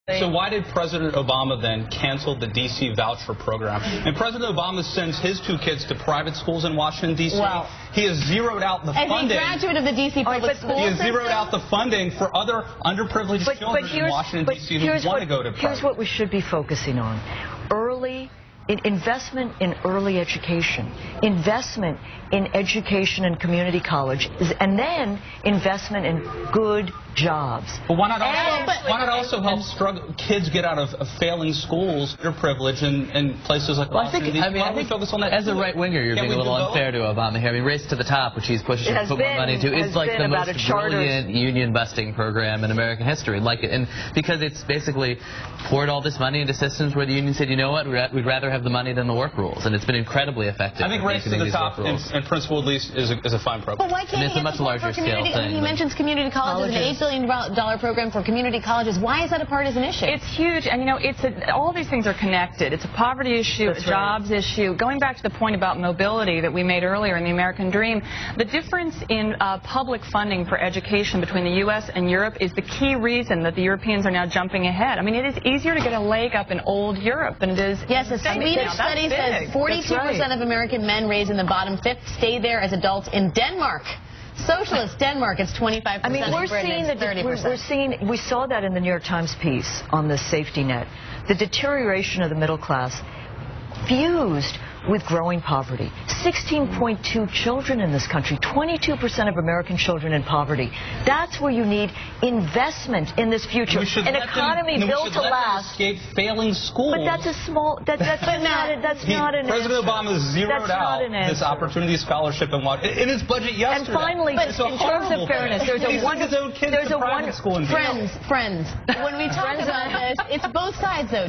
So why did President Obama then cancel the D.C. voucher program? And President Obama sends his two kids to private schools in Washington, D.C. Well, he has zeroed out the funding. As a graduate of the D.C. public school He has zeroed out the funding for other underprivileged children in Washington, D.C. who want to go to private. Here's what we should be focusing on. Investment in early education, investment in education and community college, and then investment in good jobs. But why not also help kids get out of failing schools, underprivileged in places like Washington, D.C.? I think focus on that as a right-winger, you're being a little unfair to Obama here. I mean, Race to the Top, which he's pushing to put more money into, is like the most brilliant union-busting program in American history. Like it, and because it's basically poured all this money into systems where the union said, you know what, we'd rather have the money than the work rules, and it's been incredibly effective. I think Race to the Top and principle at least is a fine program. But why can't it's a much larger scale thing. He mentions community colleges, an $8 billion program for community colleges. Why is that a partisan issue? It's huge, and you know, all these things are connected. It's a poverty issue, a jobs issue. Going back to the point about mobility that we made earlier in the American Dream, the difference in public funding for education between the U.S. and Europe is the key reason that the Europeans are now jumping ahead. I mean, it is easier to get a leg up in old Europe than it is. Yes, a Swedish study says 42% of American men raised in the bottom fifth stay there as adults in Denmark. Socialist Denmark, it's 25%. I mean, we saw that in the New York Times piece on the safety net. The deterioration of the middle class fused with growing poverty. 16.2 children in this country, 22% of American children in poverty. That's where you need investment in this future. An economy built to last. Escape failing schools. But that's a small. That's not an. President Obama zeroed out this opportunity scholarship in his budget yesterday. And finally, in terms of fairness, there's a wonderful. Friends. When we talk about this, it's both sides though.